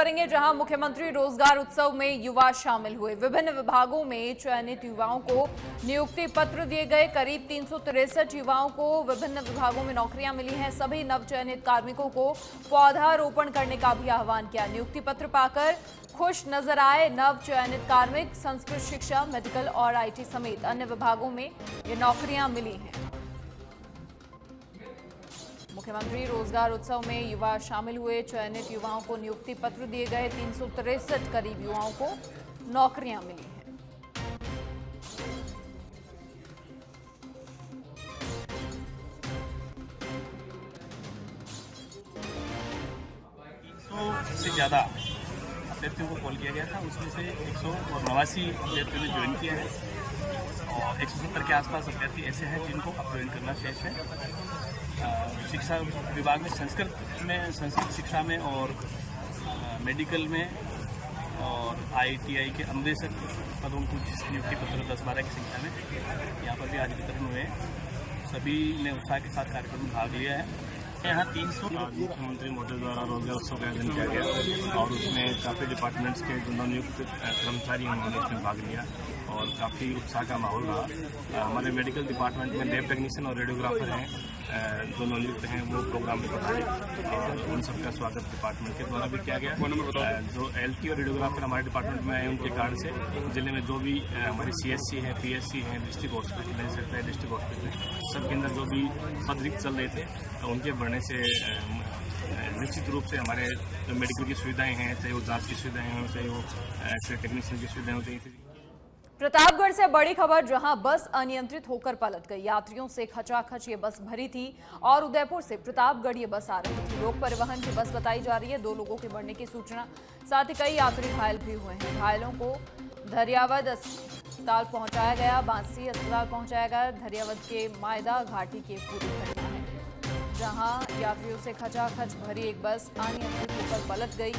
करेंगे, जहां मुख्यमंत्री रोजगार उत्सव में युवा शामिल हुए। विभिन्न विभागों में चयनित युवाओं को नियुक्ति पत्र दिए गए। करीब 363 युवाओं को विभिन्न विभागों में नौकरियां मिली हैं। सभी नवचयनित कार्मिकों को पौधारोपण करने का भी आह्वान किया। नियुक्ति पत्र पाकर खुश नजर आए नव चयनित कार्मिक। संस्कृत शिक्षा, मेडिकल और IT समेत अन्य विभागों में ये नौकरियां मिली हैं। मुख्यमंत्री रोजगार उत्सव में युवा शामिल हुए। चयनित युवाओं को नियुक्ति पत्र दिए गए। 363 करीब युवाओं को नौकरियां मिली हैं। से ज़्यादा अभ्यर्थियों को कॉल किया गया था। उसमें से 189 अभ्यर्थियों ने ज्वाइन किया है और 170 के आसपास अभ्यर्थी ऐसे हैं जिनको अब ज्वाइन करना शेष है। शिक्षा विभाग में संस्कृत शिक्षा में और मेडिकल में और ITI के अनुदेशक पदों को नियुक्ति पत्र 10-12 की संख्या में यहाँ पर भी आज वितरण हुए। सभी ने उत्साह के साथ कार्यक्रम में भाग लिया है। यहाँ 300 मुख्यमंत्री महोदय द्वारा रोजगार उत्सव का आयोजन किया गया और उसमें काफ़ी डिपार्टमेंट्स के जो नवनियुक्त कर्मचारी उन्होंने इसमें भाग लिया और काफ़ी उत्साह का माहौल रहा। हमारे मेडिकल डिपार्टमेंट में लैब टेक्नीशियन और रेडियोग्राफर हैं जो नवनियुक्त हैं, वो प्रोग्राम में पधारे और उन सबका स्वागत डिपार्टमेंट के द्वारा भी किया गया। जो LT और रेडियोग्राफर हमारे डिपार्टमेंट में आए उनके कारण से जिले में जो भी हमारी CSC है, PSC है, डिस्ट्रिक्ट हॉस्पिटल है, डिस्ट्रिक्ट हॉस्पिटल सबके अंदर जो भी पद रिक्त चल रहे थे उनके बढ़ने से निश्चित रूप से हमारे जो मेडिकल की सुविधाएं हैं, चाहे वो जांच की सुविधाएं हों, चाहे वो एक्सरे टेक्नीशियन की सुविधाएं होती थी। प्रतापगढ़ से बड़ी खबर, जहां बस अनियंत्रित होकर पलट गई। यात्रियों से खचाखच ये बस भरी थी और उदयपुर से प्रतापगढ़ ये बस आ रही थी। लोक परिवहन की बस बताई जा रही है। 2 लोगों के मरने की सूचना, साथ ही कई यात्री घायल भी हुए हैं। घायलों को धरियावद अस्पताल पहुंचाया गया, बांसी अस्पताल पहुंचाया गया। धरियावद के मायदा घाटी की पूरी घटना है, जहां यात्रियों से खचाखच भरी एक बस अनियंत्रित होकर पलट गई।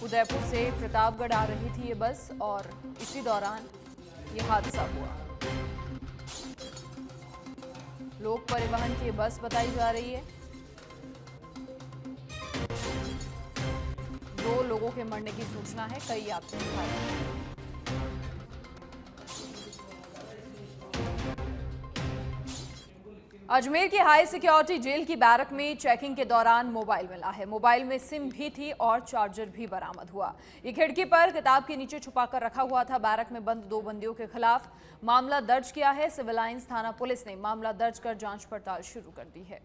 उदयपुर से प्रतापगढ़ आ रही थी ये बस और इसी दौरान ये हादसा हुआ। लोक परिवहन की बस बताई जा रही है। 2 लोगों के मरने की सूचना है, कई यात्री घायल। अजमेर की हाई सिक्योरिटी जेल की बैरक में चेकिंग के दौरान मोबाइल मिला है। मोबाइल में सिम भी थी और चार्जर भी बरामद हुआ। ये खिड़की पर किताब के नीचे छुपाकर रखा हुआ था। बैरक में बंद 2 बंदियों के खिलाफ मामला दर्ज किया है। सिविल लाइंस थाना पुलिस ने मामला दर्ज कर जांच पड़ताल शुरू कर दी है।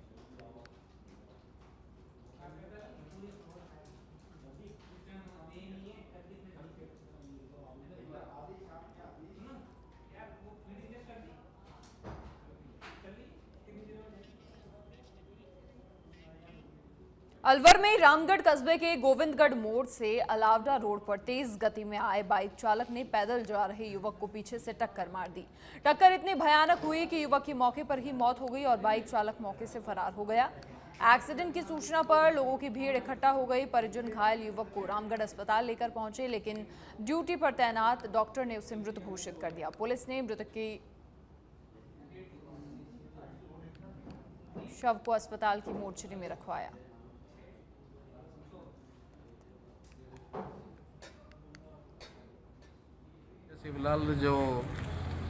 अलवर में रामगढ़ कस्बे के गोविंदगढ़ मोड़ से अलावडा रोड पर तेज गति में आए बाइक चालक ने पैदल जा रहे युवक को पीछे से टक्कर मार दी। टक्कर इतनी भयानक हुई कि युवक की मौके पर ही मौत हो गई और बाइक चालक मौके से फरार हो गया। एक्सीडेंट की सूचना पर लोगों की भीड़ इकट्ठा हो गई। परिजन घायल युवक को रामगढ़ अस्पताल लेकर पहुंचे, लेकिन ड्यूटी पर तैनात डॉक्टर ने उसे मृत घोषित कर दिया। पुलिस ने मृतक की शव को अस्पताल की मोर्चरी में रखवाया। फिलहाल जो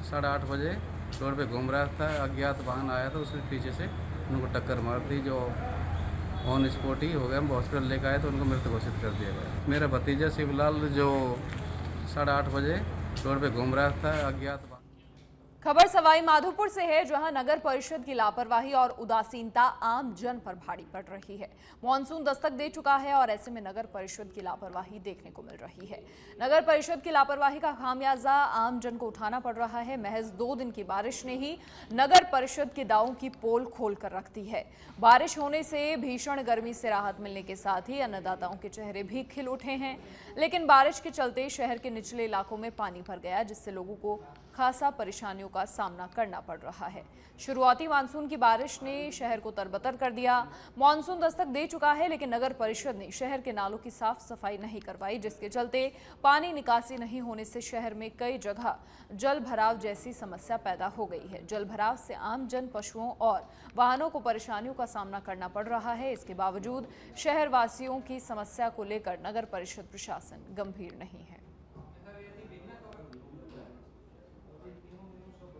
8:30 बजे रोड पे घूम रहा था, अज्ञात वाहन आया था, उसके पीछे से उनको टक्कर मार दी। जो ऑन स्पॉट ही हो गया। हम हॉस्पिटल लेकर आए तो उनको मृत घोषित कर दिया गया। मेरा भतीजा शिवलाल जो 8:30 बजे रोड पे घूम रहा था, अज्ञात। खबर सवाई माधोपुर से है, जहां नगर परिषद की लापरवाही और उदासीनता आम जन पर भारी पड़ रही है। मॉनसून दस्तक दे चुका है और ऐसे में नगर परिषद की लापरवाही देखने को मिल रही है। नगर परिषद की लापरवाही का खामियाजा आम जन को उठाना पड़ रहा है। महज 2 दिन की बारिश ने ही नगर परिषद के दावों की पोल खोल कर रख दी है। बारिश होने से भीषण गर्मी से राहत मिलने के साथ ही अन्नदाताओं के चेहरे भी खिल उठे हैं, लेकिन बारिश के चलते शहर के निचले इलाकों में पानी भर गया, जिससे लोगों को खासा परेशानियों का सामना करना पड़ रहा है। शुरुआती मानसून की बारिश ने शहर को तरबतर कर दिया। मानसून दस्तक दे चुका है, लेकिन नगर परिषद ने शहर के नालों की साफ सफाई नहीं करवाई, जिसके चलते पानी निकासी नहीं होने से शहर में कई जगह जल भराव जैसी समस्या पैदा हो गई है। जल भराव से आम जन, पशुओं और वाहनों को परेशानियों का सामना करना पड़ रहा है। इसके बावजूद शहर वासियों की समस्या को लेकर नगर परिषद प्रशासन गंभीर नहीं है।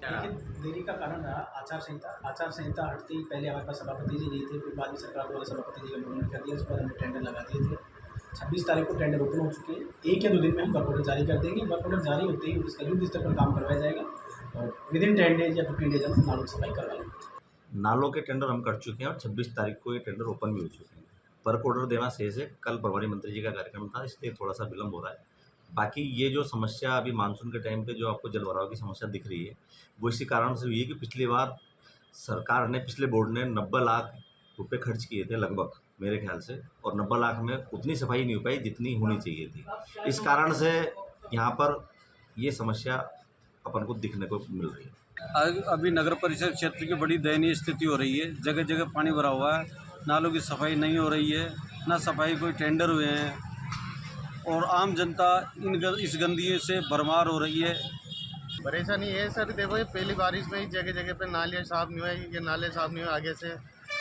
देखिए, देरी का कारण रहा आचार संहिता हटते ही पहले हमारे पास सभापति जी नहीं थे, फिर बाद में सरकार द्वारा सभापति जी का मनोनयन कर दिया, उस पर हमने टेंडर लगा दिए थे। 26 तारीख को टेंडर ओपन हो चुके हैं। 1 या 2 दिन में हम वर्क ऑर्डर जारी कर देंगे। वर्क ऑर्डर जारी होते ही उसका युद्ध स्तर पर काम करवाया जाएगा और विदिन 10 डेज या 15 डेज हम नालों की सफाई करवा लेंगे। नालों के टेंडर हम कर चुके हैं और 26 तारीख को ये टेंडर ओपन भी हो चुके हैं। वर्क ऑर्डर देना शेष है। कल प्रभारी मंत्री जी का कार्यक्रम था, इसलिए थोड़ा सा विलम्ब हो रहा है। बाकी ये जो समस्या अभी मानसून के टाइम पे जो आपको जल भराव की समस्या दिख रही है, वो इसी कारण से हुई है कि पिछली बार सरकार ने, पिछले बोर्ड ने 90 लाख रुपए खर्च किए थे लगभग मेरे ख्याल से, और 90 लाख में उतनी सफाई नहीं हो पाई जितनी होनी चाहिए थी। इस कारण से यहाँ पर ये समस्या अपन को दिखने को मिल रही है। अभी नगर परिषद क्षेत्र की बड़ी दयनीय स्थिति हो रही है। जगह जगह पानी भरा हुआ है, नालों की सफाई नहीं हो रही है, ना सफाई कोई टेंडर हुए हैं और आम जनता इस गंदगी से भरमार हो रही है। परेशानी ये सर, देखो ये पहली बारिश में ही जगह जगह पे नाले साफ नहीं हुए, ये नाले साफ नहीं हुए आगे से,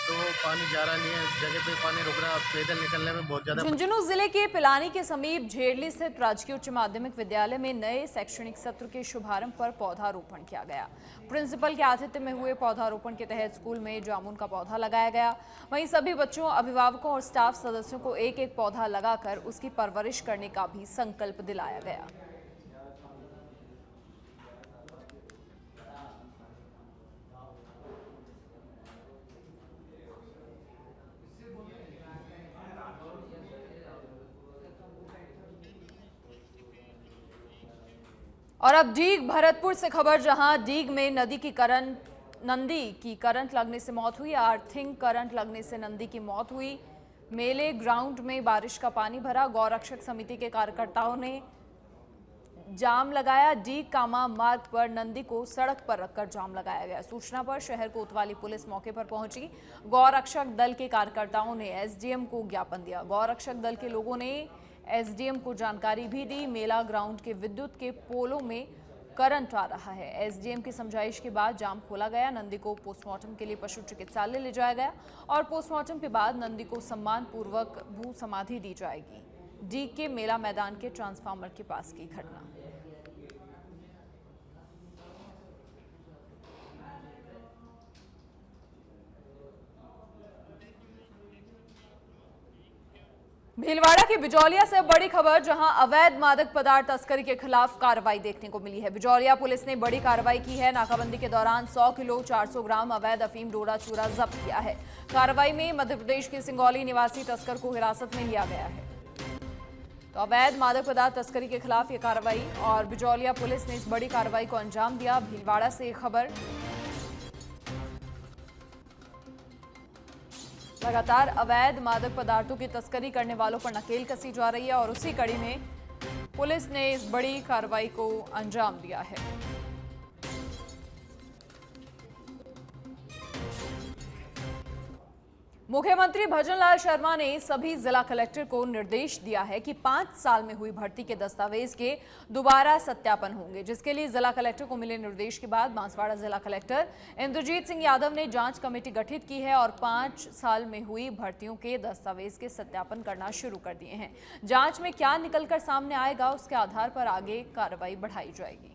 तो पानी जा रहा नहीं है, जगह पे पानी रुक रहा, पैदल निकलने में बहुत ज़्यादा। झुंझुनू जिले के पिलानी के समीप झेड़ली स्थित राजकीय उच्च माध्यमिक विद्यालय में नए शैक्षणिक सत्र के शुभारंभ पर पौधारोपण किया गया। प्रिंसिपल के आतिथ्य में हुए पौधारोपण के तहत स्कूल में जामुन का पौधा लगाया गया। वहीं सभी बच्चों, अभिभावकों और स्टाफ सदस्यों को एक एक पौधा लगाकर उसकी परवरिश करने का भी संकल्प दिलाया गया। और अब डीग भरतपुर से खबर, जहां डीग में नंदी की करंट लगने से मौत हुई। अर्थिंग करंट लगने से नंदी की मौत हुई। मेले ग्राउंड में बारिश का पानी भरा। गौरक्षक समिति के कार्यकर्ताओं ने जाम लगाया। डीग कामा मार्ग पर नंदी को सड़क पर रखकर जाम लगाया गया। सूचना पर शहर कोतवाली पुलिस मौके पर पहुंची। गौरक्षक दल के कार्यकर्ताओं ने एसडीएम को ज्ञापन दिया। गौरक्षक दल के लोगों ने एसडीएम को जानकारी भी दी। मेला ग्राउंड के विद्युत के पोलों में करंट आ रहा है। एसडीएम की समझाइश के बाद जाम खोला गया। नंदी को पोस्टमार्टम के लिए पशु चिकित्सालय ले जाया गया और पोस्टमार्टम के बाद नंदी को सम्मान पूर्वक भू समाधि दी जाएगी। डी के मेला मैदान के ट्रांसफार्मर के पास की घटना। भीलवाड़ा की बिजौलिया से बड़ी खबर, जहां अवैध मादक पदार्थ तस्करी के खिलाफ कार्रवाई देखने को मिली है। बिजौलिया पुलिस ने बड़ी कार्रवाई की है। नाकाबंदी के दौरान 100 किलो 400 ग्राम अवैध अफीम डोडा चूरा जब्त किया है। कार्रवाई में मध्य प्रदेश के सिंगौली निवासी तस्कर को हिरासत में लिया गया है। तो अवैध मादक पदार्थ तस्करी के खिलाफ ये कार्रवाई और बिजौलिया पुलिस ने इस बड़ी कार्रवाई को अंजाम दिया। भीलवाड़ा से खबर, लगातार अवैध मादक पदार्थों की तस्करी करने वालों पर नकेल कसी जा रही है और उसी कड़ी में पुलिस ने इस बड़ी कार्रवाई को अंजाम दिया है। मुख्यमंत्री भजनलाल शर्मा ने सभी जिला कलेक्टर को निर्देश दिया है कि 5 साल में हुई भर्ती के दस्तावेज के दोबारा सत्यापन होंगे, जिसके लिए जिला कलेक्टर को मिले निर्देश के बाद बांसवाड़ा जिला कलेक्टर इंद्रजीत सिंह यादव ने जांच कमेटी गठित की है और 5 साल में हुई भर्तियों के दस्तावेज के सत्यापन करना शुरू कर दिए हैं। जांच में क्या निकलकर सामने आएगा, उसके आधार पर आगे कार्रवाई बढ़ाई जाएगी।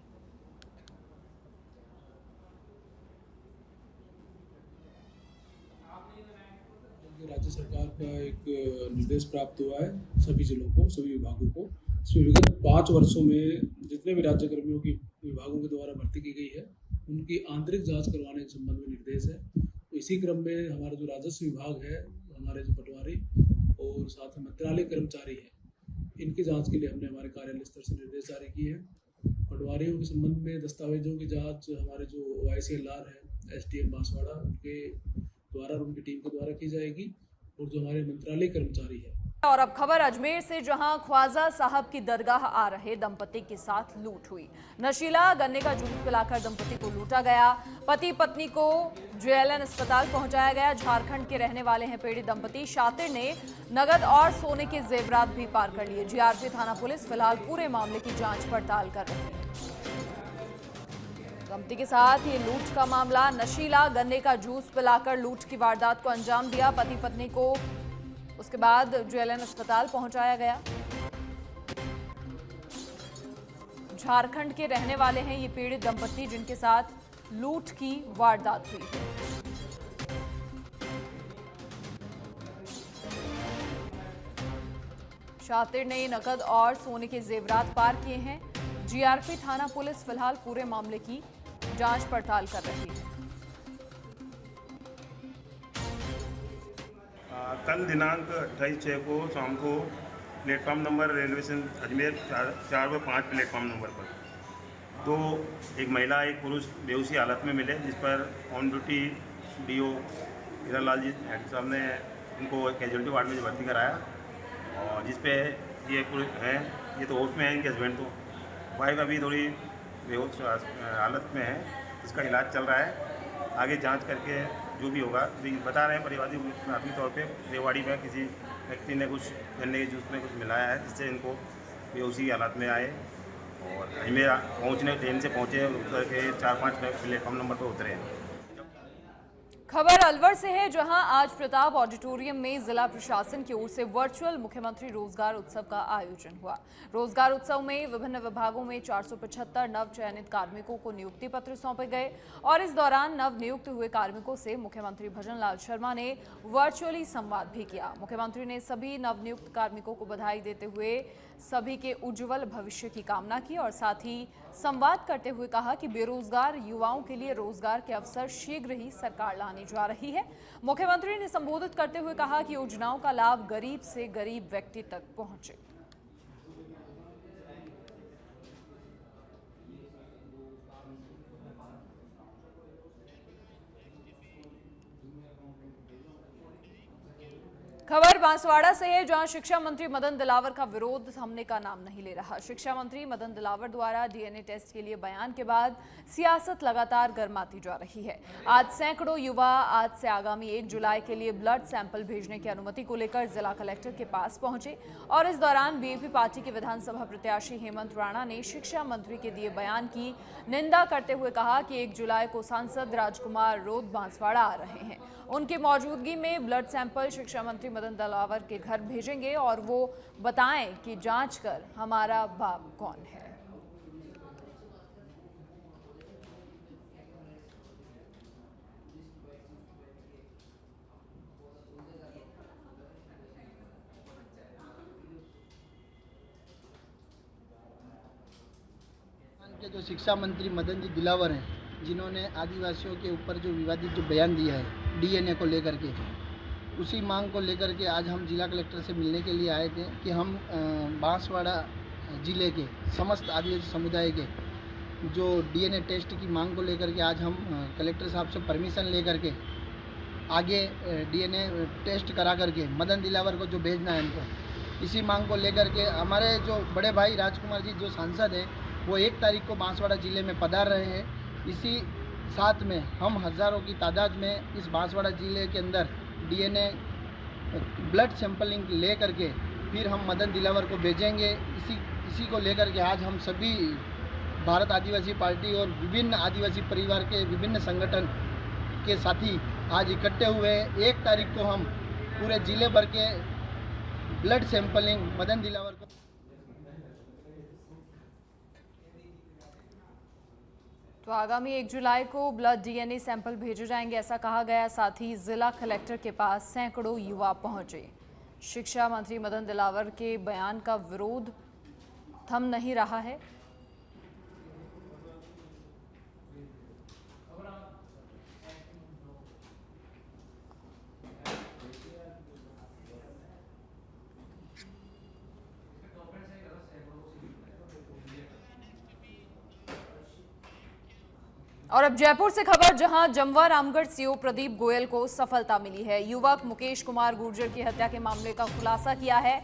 राज्य सरकार का एक निर्देश प्राप्त हुआ है सभी जिलों को, सभी विभागों को। इसमें विगत 5 वर्षों में जितने भी राज्य कर्मियों की विभागों के द्वारा भर्ती की गई है, उनकी आंतरिक जांच करवाने के संबंध में निर्देश है। तो इसी क्रम में हमारा जो राजस्व विभाग है, हमारे जो पटवारी और साथ में मंत्रालय कर्मचारी हैं, इनकी जाँच के लिए हमने हमारे कार्यालय स्तर से निर्देश जारी किए हैं। पटवारियों के संबंध में दस्तावेजों की जाँच हमारे जो OICLR है, SDM बांसवाड़ा, उनके द्वारा, उनकी टीम के द्वारा की जाएगी। और जो हमारे मंत्रालय कर्मचारी है, और अब खबर अजमेर से, जहां ख्वाजा साहब की दरगाह आ रहे दंपति के साथ लूट हुई। नशीला गन्ने का जूस पिलाकर दंपति को लूटा गया। पति पत्नी को जेएलएन अस्पताल पहुंचाया गया। झारखंड के रहने वाले हैं पीड़ित दंपति। शातिर ने नगद और सोने के जेवरात भी पार कर लिए। जीआरपी थाना पुलिस फिलहाल पूरे मामले की जांच पड़ताल कर रही है। दंपति के साथ ये लूट का मामला, नशीला गन्ने का जूस पिलाकर लूट की वारदात को अंजाम दिया। पति पत्नी को उसके बाद जेएलएन अस्पताल पहुंचाया गया। झारखंड के रहने वाले हैं ये पीड़ित दंपति, जिनके साथ लूट की वारदात हुई। शातिर ने नकद और सोने के जेवरात पार किए हैं। जीआरपी थाना पुलिस फिलहाल पूरे मामले की जांच पड़ताल कर रही है। कल दिनांक 28/6 को शाम को platform number railway station Ajmer 4/5 platform number पर एक महिला एक पुरुष बेहोशी हालत में मिले, जिस पर on duty DO Hiralal ji head साहब ने उनको कैजुअलिटी वार्ड में भर्ती कराया। और जिस पे ये पुरुष हैं, ये तो होश में है, इनके हस्बैंड तो वाइफ अभी थोड़ी बेहोश हालत में है, इसका इलाज चल रहा है। आगे जांच करके जो भी होगा, बता रहे हैं परिवादी प्राथमिक तौर पे रेवाड़ी में किसी व्यक्ति ने कुछ गन्ने के जूस में कुछ मिलाया है, जिससे इनको बेहोशी की हालत में आए और अजमेर पहुँचने ट्रेन से पहुँचे, उतर के 4-5 प्लेटफॉर्म नंबर पर उतरे हैं। खबर अलवर से है, जहां आज प्रताप ऑडिटोरियम में जिला प्रशासन की ओर से वर्चुअल मुख्यमंत्री रोजगार उत्सव का आयोजन हुआ। रोजगार उत्सव में विभिन्न विभागों में 475 नव चयनित कार्मिकों को नियुक्ति पत्र सौंपे गए और इस दौरान नव नियुक्त हुए कार्मिकों से मुख्यमंत्री भजनलाल शर्मा ने वर्चुअली संवाद भी किया। मुख्यमंत्री ने सभी नवनियुक्त कार्मिकों को बधाई देते हुए सभी के उज्जवल भविष्य की कामना की और साथ ही संवाद करते हुए कहा कि बेरोजगार युवाओं के लिए रोजगार के अवसर शीघ्र ही सरकार लाने जा रही है। मुख्यमंत्री ने संबोधित करते हुए कहा कि योजनाओं का लाभ गरीब से गरीब व्यक्ति तक पहुंचे। खबर बांसवाड़ा से है, जहां शिक्षा मंत्री मदन दिलावर का विरोध थमने का नाम नहीं ले रहा। शिक्षा मंत्री मदन दिलावर द्वारा डीएनए टेस्ट के लिए बयान के बाद सियासत लगातार गर्माती जा रही है। आज सैकड़ों युवा आज से आगामी 1 जुलाई के लिए ब्लड सैंपल भेजने की अनुमति को लेकर जिला कलेक्टर के पास पहुंचे और इस दौरान बीएपी पार्टी के विधानसभा प्रत्याशी हेमंत राणा ने शिक्षा मंत्री के दिए बयान की निंदा करते हुए कहा कि 1 जुलाई को सांसद राजकुमार रोध बांसवाड़ा आ रहे हैं। उनकी मौजूदगी में ब्लड सैंपल शिक्षा मंत्री मदन दिलावर के घर भेजेंगे और वो बताएं कि जांच कर हमारा बाप कौन है। के जो शिक्षा मंत्री मदन जी दिलावर हैं, जिन्होंने आदिवासियों के ऊपर जो विवादित जो बयान दिया है डीएनए को लेकर के, उसी मांग को लेकर के आज हम जिला कलेक्टर से मिलने के लिए आए थे कि हम बांसवाड़ा ज़िले के समस्त आदिवासी समुदाय के जो डीएनए टेस्ट की मांग को लेकर के आज हम कलेक्टर साहब से परमिशन लेकर के आगे डीएनए टेस्ट करा करके मदन दिलावर को जो भेजना है उनको, इसी मांग को लेकर के हमारे जो बड़े भाई राजकुमार जी जो सांसद हैं वो 1 तारीख को बांसवाड़ा ज़िले में पधार रहे हैं। इसी साथ में हम हज़ारों की तादाद में इस बांसवाड़ा ज़िले के अंदर डीएनए ब्लड सैंपलिंग ले करके फिर हम मदन दिलावर को भेजेंगे। इसी को लेकर के आज हम सभी भारत आदिवासी पार्टी और विभिन्न आदिवासी परिवार के विभिन्न संगठन के साथी आज इकट्ठे हुए हैं। 1 तारीख को हम पूरे ज़िले भर के ब्लड सैंपलिंग मदन दिलावर को तो आगामी 1 जुलाई को ब्लड डीएनए सैंपल भेजे जाएंगे, ऐसा कहा गया। साथ ही जिला कलेक्टर के पास सैकड़ों युवा पहुंचे। शिक्षा मंत्री मदन दिलावर के बयान का विरोध थम नहीं रहा है। और अब जयपुर से खबर, जहां जमवा रामगढ़ सीओ प्रदीप गोयल को सफलता मिली है। युवक मुकेश कुमार गुर्जर की हत्या के मामले का खुलासा किया है।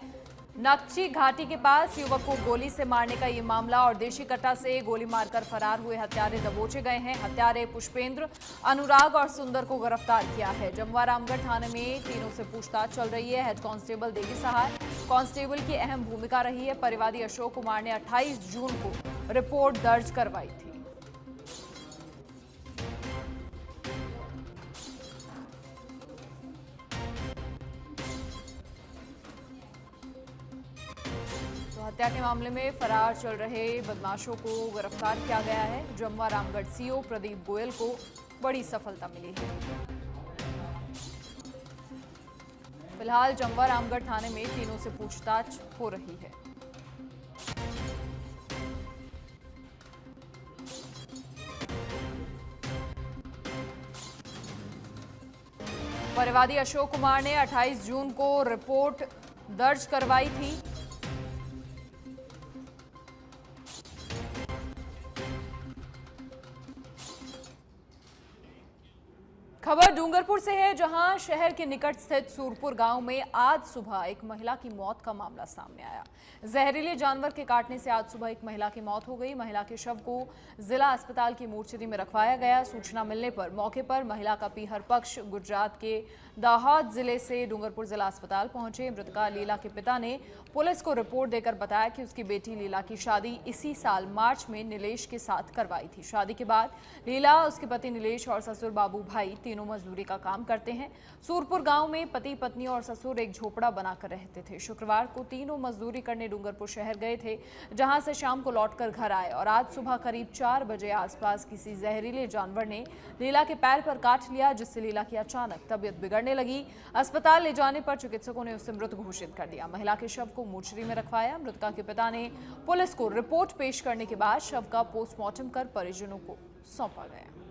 नक्ची घाटी के पास युवक को गोली से मारने का ये मामला और देशी कट्टा से गोली मारकर फरार हुए हत्यारे दबोचे गए हैं। हत्यारे पुष्पेंद्र, अनुराग और सुंदर को गिरफ्तार किया है। जमवा रामगढ़ थाने में तीनों से पूछताछ चल रही है। हेड कांस्टेबल देवी सहाय कांस्टेबल की अहम भूमिका रही है। परिवादी अशोक कुमार ने 28 जून को रिपोर्ट दर्ज करवाई थी। हत्या के मामले में फरार चल रहे बदमाशों को गिरफ्तार किया गया है। जमवा रामगढ़ सीओ प्रदीप गोयल को बड़ी सफलता मिली है। फिलहाल जमवा रामगढ़ थाने में तीनों से पूछताछ हो रही है। परिवादी अशोक कुमार ने 28 जून को रिपोर्ट दर्ज करवाई थी। खबर डूंगरपुर से है, जहां शहर के निकट स्थित सूरपुर गांव में आज सुबह एक महिला की मौत का मामला सामने आया। जहरीले जानवर के काटने से आज सुबह एक महिला की मौत हो गई। महिला के शव को जिला अस्पताल की मोर्चरी में रखवाया गया। सूचना मिलने पर मौके पर महिला का पीहर पक्ष गुजरात के दाहोद जिले से डूंगरपुर जिला अस्पताल पहुंचे। मृतका लीला के पिता ने पुलिस को रिपोर्ट देकर बताया कि उसकी बेटी लीला की शादी इसी साल मार्च में नीलेश के साथ करवाई थी। शादी के बाद लीला, उसके पति नीलेश और ससुर बाबू भाई तीनों मजदूरी का काम करते हैं। सूरपुर गांव में पति पत्नी और ससुर एक झोपड़ा बनाकर रहते थे। शुक्रवार को तीनों मजदूरी करने डूंगरपुर शहर गए थे, जहां से शाम को लौटकर घर आए और आज सुबह करीब 4 बजे आसपास किसी जहरीले जानवर ने लीला के पैर पर काट लिया, जिससे लीला की अचानक तबीयत बिगड़ने लगी। अस्पताल ले जाने पर चिकित्सकों ने उसे मृत घोषित कर दिया। महिला के शव को मोर्चरी में रखवाया। मृतका के पिता ने पुलिस को रिपोर्ट पेश करने के बाद शव का पोस्टमार्टम कर परिजनों को सौंपा गया।